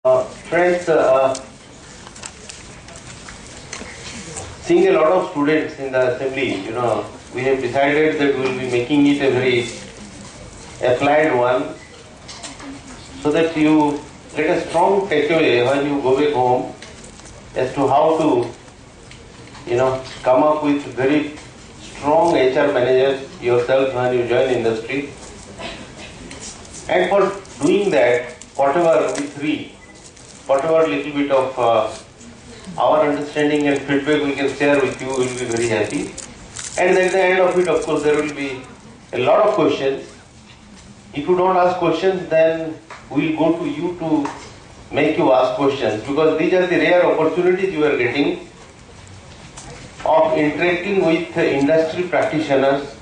Friends, seeing a lot of students in the assembly, we have decided that we will be making it a very applied one, so that you get a strong takeaway when you go back home as to how to, come up with very strong HR managers yourself when you join industry. And for doing that, whatever little bit of our understanding and feedback we can share with you, will be very happy. And at the end of it, of course, there will be a lot of questions. If you don't ask questions, then we'll go to you to make you ask questions, because these are the rare opportunities you are getting of interacting with industry practitioners.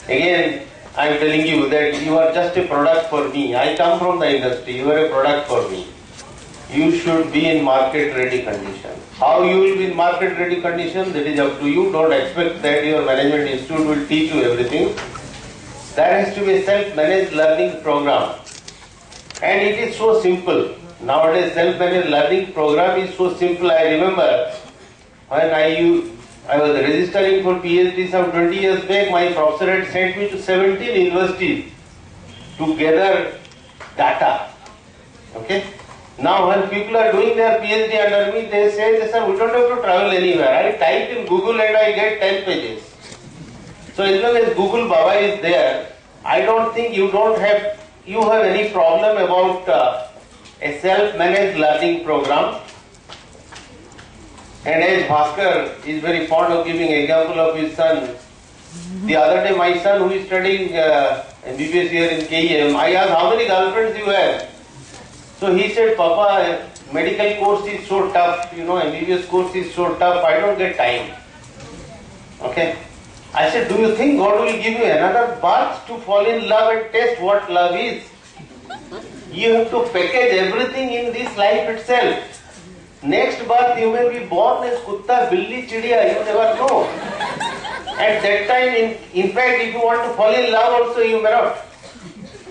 Again, I am telling you that you are just a product for me. I come from the industry, you are a product for me. You should be in market ready condition. How you will be in market ready condition, that is up to you. Don't expect that your management institute will teach you everything. There has to be a self-managed learning program. And it is so simple. Nowadays, self-managed learning program is so simple. I remember when I was registering for PhD some 20 years back, my professor had sent me to 17 universities to gather data. Okay? Now when people are doing their PhD under me, they say, listen, we don't have to travel anywhere. I type in Google and I get 10 pages. So as long as Google Baba is there, I don't think you have any problem about a self-managed learning program. And as Bhaskar is very fond of giving example of his son, the other day my son, who is studying MBBS here in KEM, I asked, how many girlfriends you have? So he said, Papa, medical course is so tough, MBBS course is so tough, I don't get time. Okay. I said, do you think God will give you another birth to fall in love and test what love is? You have to package everything in this life itself. Next birth you may be born as kutta, billi, chidiya, you never know. At that time, in fact, if you want to fall in love also, you may not.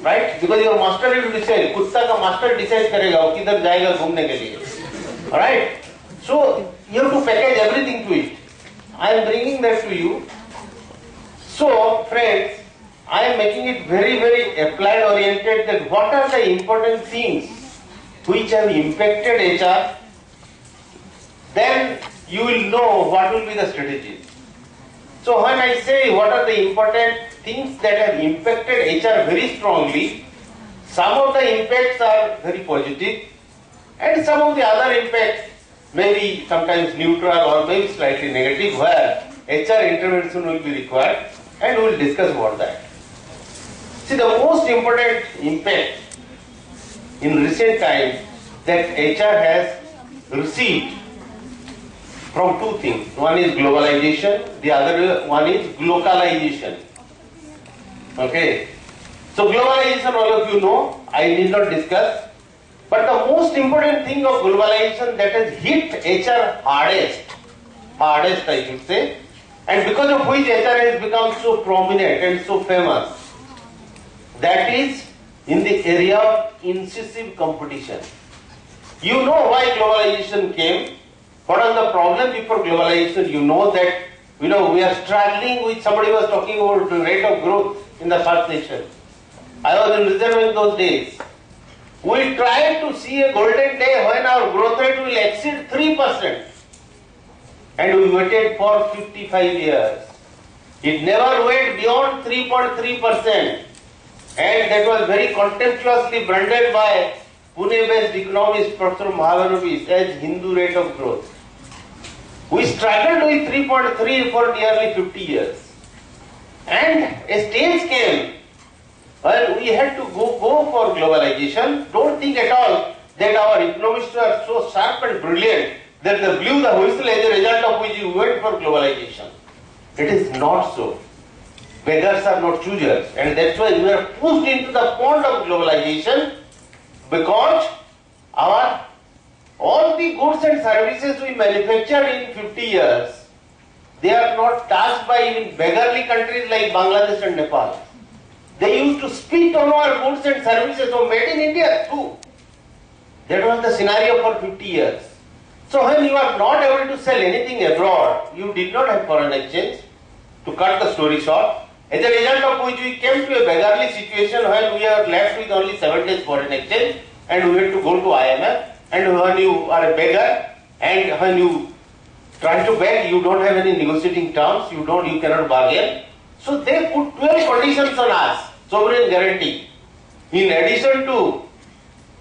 Right? Because your master will decide. Kutta ka master decide karega, wo kidhar jayega ghumne ke liye. Alright? So, you have to package everything to it. I am bringing that to you. So, friends, I am making it very, very applied oriented, that what are the important things which have impacted HR. Then you will know what will be the strategy. So when I say what are the important things that have impacted HR very strongly, some of the impacts are very positive and some of the other impacts may be sometimes neutral or maybe slightly negative, where HR intervention will be required, and we will discuss about that. See, the most important impact in recent times that HR has received from two things. One is globalization, the other one is localization. Okay. So globalization, all of you know, I need not discuss. But the most important thing of globalization that has hit HR hardest I should say, and because of which HR has become so prominent and so famous, that is in the area of incisive competition. You know why globalization came. What are the problems before globalization? You know that we are struggling with, somebody was talking about the rate of growth in the first nation. I was in reserve in those days. We tried to see a golden day when our growth rate will exceed 3%. And we waited for 55 years. It never went beyond 3.3%. And that was very contemptuously branded by Pune-based economist Professor Mahavanovic as Hindu rate of growth. We struggled with 3.3 for nearly 50 years. And a stage came when we had to go for globalization. Don't think at all that our economists were so sharp and brilliant that they blew the whistle as a result of which we went for globalization. It is not so. Beggars are not choosers. And that's why we were pushed into the pond of globalization, because all the goods and services we manufactured in 50 years, they are not touched by even beggarly countries like Bangladesh and Nepal. They used to spit on our goods and services, so made in India too. That was the scenario for 50 years. So when you are not able to sell anything abroad, you did not have foreign exchange. To cut the story short, as a result of which we came to a beggarly situation when we are left with only 7 days foreign exchange and we had to go to IMF. And when you are a beggar and when you try to beg, you don't have any negotiating terms, you cannot bargain. So they put 12 conditions on us, sovereign guarantee. In addition to,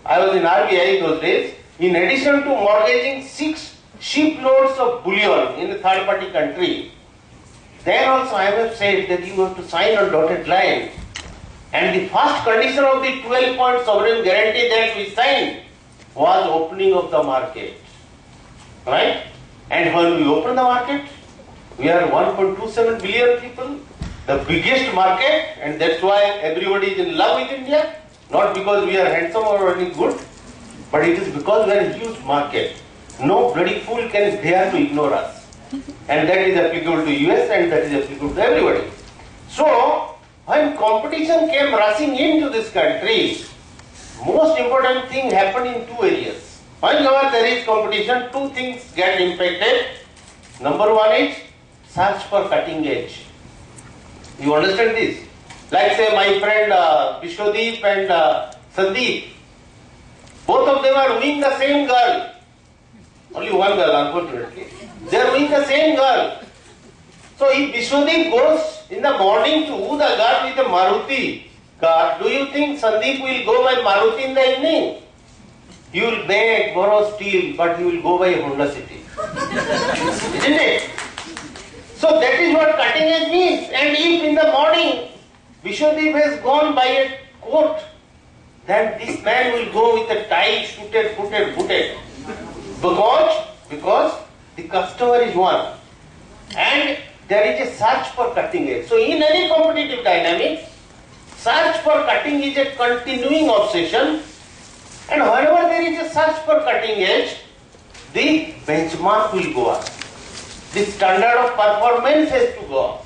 I was in RBI those days, in addition to mortgaging 6 shiploads of bullion in a third party country, then also IMF said that you have to sign on dotted line. And the first condition of the 12-point sovereign guarantee that we signed was opening of the market. Right? And when we open the market, we are 1.27 billion people, the biggest market, and that's why everybody is in love with India. Not because we are handsome or any good, but it is because we are a huge market. No bloody fool can dare to ignore us. And that is applicable to US and that is applicable to everybody. So, when competition came rushing into this country, most important thing happened in 2 areas. Whenever there is competition, 2 things get impacted. Number 1 is search for cutting edge. You understand this? Like say my friend Vishwadeep and Sandeep, both of them are doing the same girl. Only one girl, unfortunately. They are doing the same girl. So if Vishwadeep goes in the morning to woo the girl with a Maruti car, do you think Sandeep will go by Maruti in the evening? He will beg, borrow, steal, but he will go by Honda City. Isn't it? So that is what cutting edge means. And if in the morning Vishwadeep has gone by a coat, then this man will go with a tie, suited, booted. Because the customer is one. And there is a search for cutting edge. So in any competitive dynamics, search for cutting is a continuing obsession. And whenever there is a search for cutting edge, the benchmark will go up. The standard of performance has to go up.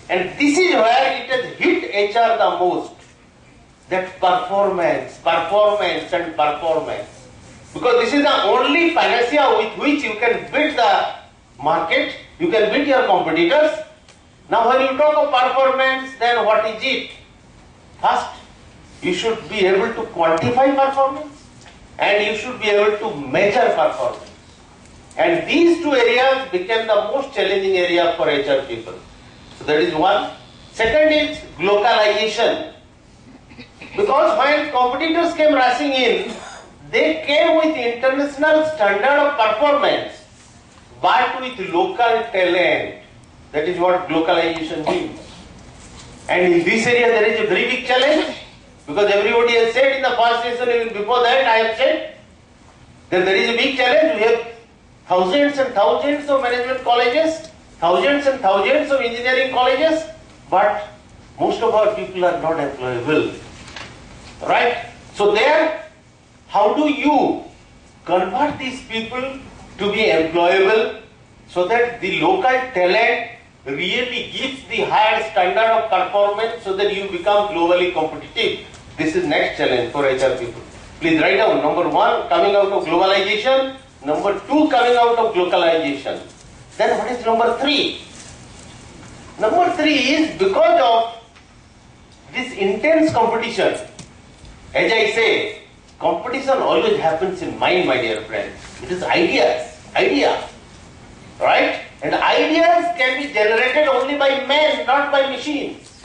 And this is where it has hit HR the most. That performance. Because this is the only panacea with which you can beat the market, you can beat your competitors. Now when you talk of performance, then what is it? First, you should be able to quantify performance and you should be able to measure performance. And these 2 areas became the most challenging area for HR people. So that is one. Second is globalization. Because when competitors came rushing in, they came with international standard of performance, but with local talent. That is what globalization means. And in this area there is a very big challenge, because everybody has said in the past session, even before that I have said, that there is a big challenge. We have thousands and thousands of management colleges, thousands and thousands of engineering colleges, but most of our people are not employable. Right? So there, how do you convert these people to be employable so that the local talent really gives the higher standard of performance so that you become globally competitive? This is next challenge for HR people. Please write down. Number 1, coming out of globalization. Number 2, coming out of localization. Then what is number 3? Number 3 is because of this intense competition. As I say, competition always happens in mind, my dear friends. It is ideas, right? And ideas can be generated only by men, not by machines.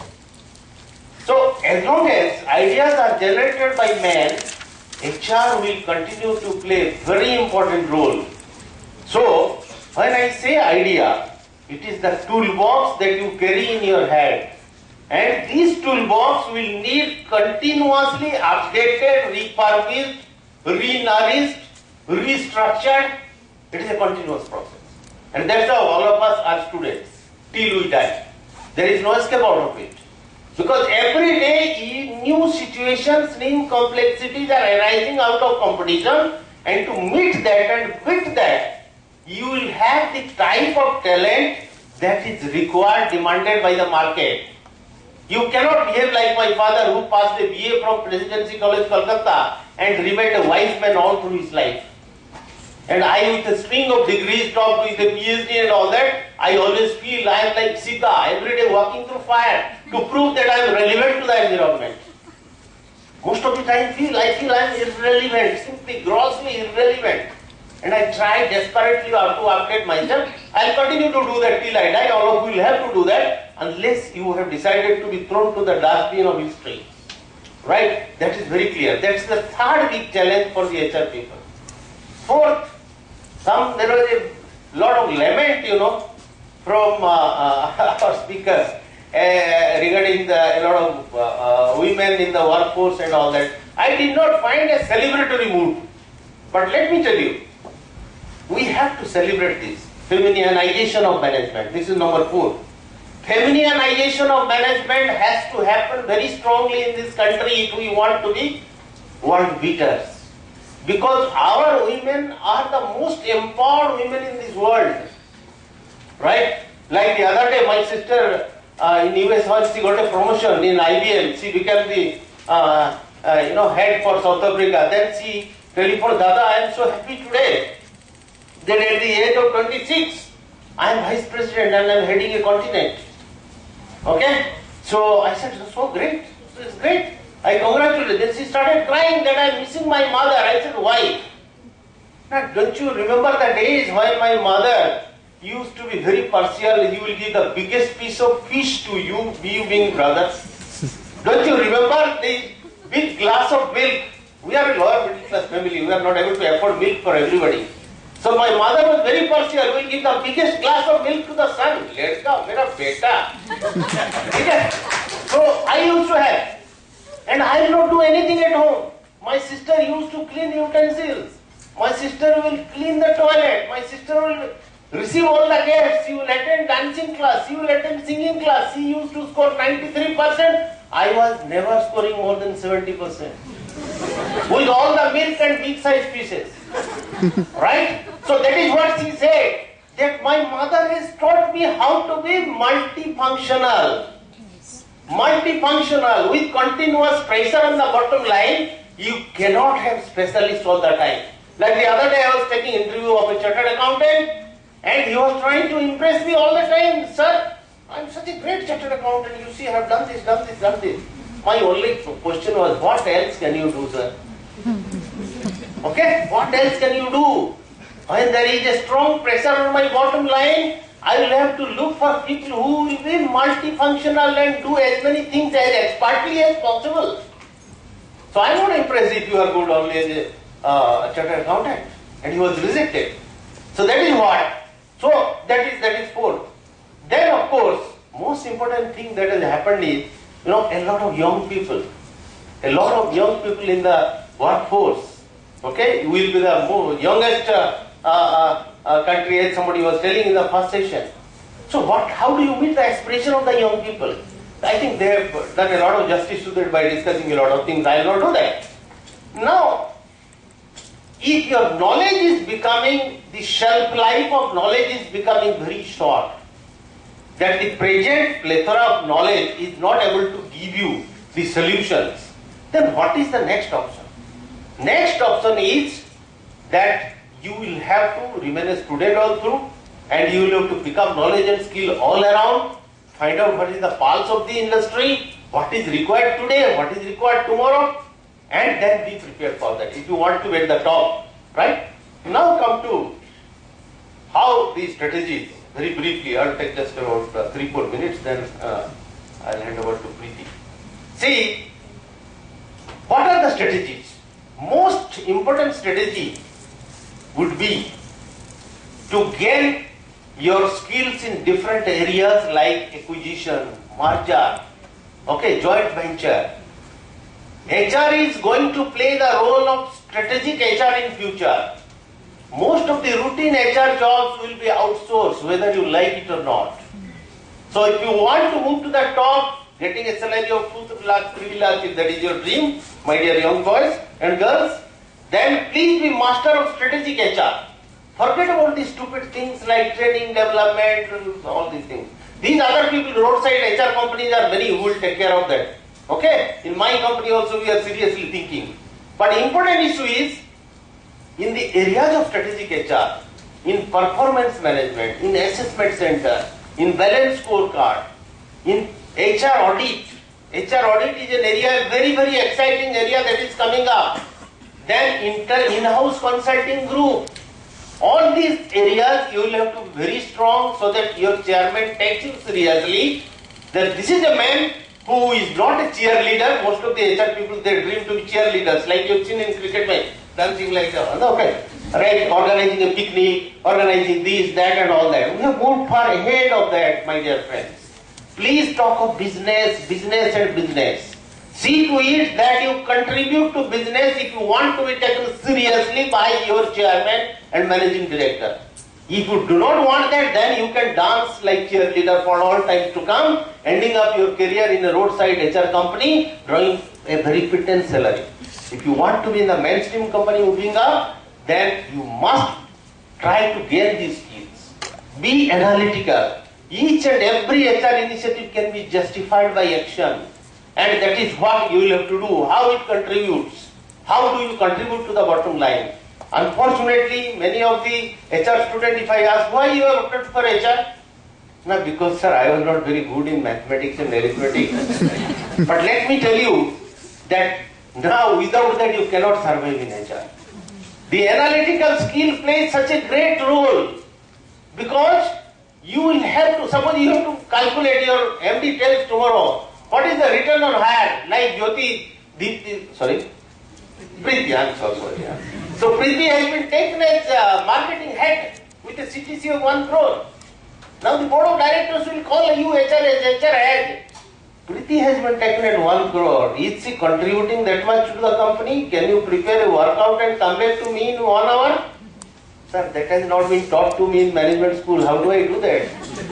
So as long as ideas are generated by men, HR will continue to play a very important role. So when I say idea, it is the toolbox that you carry in your head. And this toolbox will need continuously updated, refurbished, re-nourished, restructured. It is a continuous process. And that's how all of us are students, till we die. There is no escape out of it. Because every day new situations, new complexities are arising out of competition, and to meet that and fit that, you will have the type of talent that is required, demanded by the market. You cannot behave like my father who passed a BA from Presidency College, Kolkata and remained a wise man all through his life. And I, with a string of degrees, topped with a PhD and all that, I always feel I am like Sita, every day walking through fire to prove that I am relevant to the environment. Most of the time I feel I am irrelevant, simply grossly irrelevant. And I try desperately to update myself. I will continue to do that till I die. All of you will have to do that unless you have decided to be thrown to the dustbin of history. Right? That is very clear. That's the third big challenge for the HR people. Fourth, there was a lot of lament, from our speakers regarding a lot of women in the workforce and all that. I did not find a celebratory mood. But let me tell you, we have to celebrate this. Feminization of management. This is number 4. Feminization of management has to happen very strongly in this country if we want to be world beaters. Because our women are the most empowered women in this world. Right? Like the other day, my sister in US, once she got a promotion in IBM, she became the head for South Africa. Then she telephoned, Dada, I am so happy today. Then at the age of 26, I am vice president and I am heading a continent. Okay? So I said, so great. So it's great. I congratulated. Then she started crying that I am missing my mother. I said, why? Now, don't you remember the days when my mother used to be very partial? He will give the biggest piece of fish to you, you being brother. Don't you remember the big glass of milk? We are a lower middle class family. We are not able to afford milk for everybody. So my mother was very partial. We will give the biggest glass of milk to the son. Let's go, mera beta. So I used to have. And I will not do anything at home. My sister used to clean utensils. My sister will clean the toilet. My sister will receive all the guests. She will attend dancing class. She will attend singing class. She used to score 93%. I was never scoring more than 70%. With all the milk and big size pieces. Right? So that is what she said. That my mother has taught me how to be multifunctional. Multifunctional. With continuous pressure on the bottom line, you cannot have specialists all the time. Like the other day I was taking interview of a chartered accountant and he was trying to impress me all the time. Sir, I am such a great chartered accountant. You see, I have done this, done this, done this. My only question was, what else can you do, sir? Okay, what else can you do? When there is a strong pressure on my bottom line, I will have to look for people who will be multifunctional and do as many things as expertly as possible. So I am not impressed if you are good only as a chartered accountant. And he was rejected. So that is what. So that is 4. Then of course, most important thing that has happened is, a lot of young people. A lot of young people in the workforce. Okay, we will be the youngest country, as somebody was telling in the first session. So how do you meet the aspiration of the young people? I think they have done a lot of justice to that by discussing a lot of things. I will not do that. Now, if your knowledge is becoming, the shelf life of knowledge is becoming very short, that the present plethora of knowledge is not able to give you the solutions, then what is the next option? Next option is that you will have to remain a student all through and you will have to pick up knowledge and skill all around, find out what is the pulse of the industry, what is required today, what is required tomorrow, and then be prepared for that if you want to be at the top, right? Now come to how these strategies, very briefly, I will take just about 3-4 minutes, then I will hand over to Preeti. See, what are the strategies? Most important strategy would be to gain your skills in different areas like acquisition, merger, okay, joint venture. HR is going to play the role of strategic HR in future. Most of the routine HR jobs will be outsourced, whether you like it or not. So if you want to move to the top, getting a salary of 2 lakh, 3 lakh, if that is your dream, my dear young boys and girls, then please be master of strategic HR. Forget about these stupid things like training, development, all these things. These other people, roadside HR companies are many who will take care of that. Okay? In my company also we are seriously thinking. But important issue is, in the areas of strategic HR, in performance management, in assessment center, in balance scorecard, in HR audit. HR audit is an area, very, very exciting area that is coming up. Then in-house consulting group. All these areas you will have to be very strong so that your chairman takes you seriously. That this is a man who is not a cheerleader. Most of the HR people, they dream to be cheerleaders, like you've seen in cricket match, dancing like that. Okay. Right, organizing a picnic, organizing this, that and all that. We have moved far ahead of that, my dear friends. Please talk of business, business and business. See to it that you contribute to business if you want to be taken seriously by your chairman and managing director. If you do not want that, then you can dance like cheerleader for all times to come, ending up your career in a roadside HR company, drawing a very pittance salary. If you want to be in the mainstream company moving up, then you must try to gain these skills. Be analytical. Each and every HR initiative can be justified by action. And that is what you will have to do. How it contributes. How do you contribute to the bottom line? Unfortunately, many of the HR students, if I ask, why you have opted for HR? No, because sir, I was not very good in mathematics and arithmetic. But let me tell you that now without that you cannot survive in HR. The analytical skill plays such a great role because you will have to, suppose you have to calculate, your MD tells tomorrow, what is the return on hire? Like Jyoti, Preeti, I'm so sorry. Yeah. So Preeti has been taken as marketing head with a CTC of 1 crore. Now the board of directors will call you HR as HR head. Preeti has been taken at 1 crore. Is she contributing that much to the company? Can you prepare a workout and come back to me in 1 hour? Sir, that has not been taught to me in management school. How do I do that?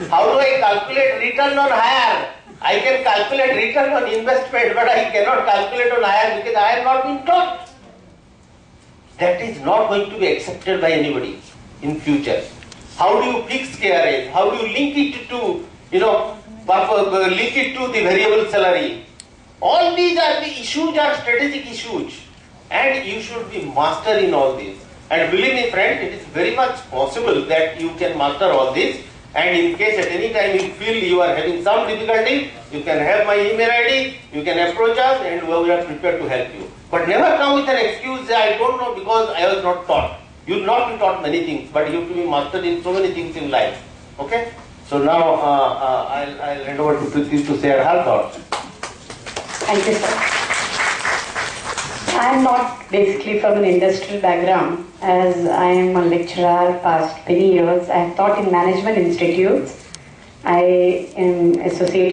How do I calculate return on hire? I can calculate return on investment, but I cannot calculate on hire because I have not been taught. That is not going to be accepted by anybody in future. How do you fix KRAs? How do you link it to, link it to the variable salary? All these are the issues, are strategic issues, and you should be master in all these. And believe me, friend, it is very much possible that you can master all this. And in case at any time you feel you are having some difficulty, you can have my email ID, you can approach us, and we are prepared to help you. But never come with an excuse, I don't know because I was not taught. You will not be taught many things, but you have to be mastered in so many things in life. Okay? So now I'll hand over to Preeti to share her thoughts. Thank you, sir. I am not basically from an industrial background, as I am a lecturer past many years. I have taught in management institutes. I am associated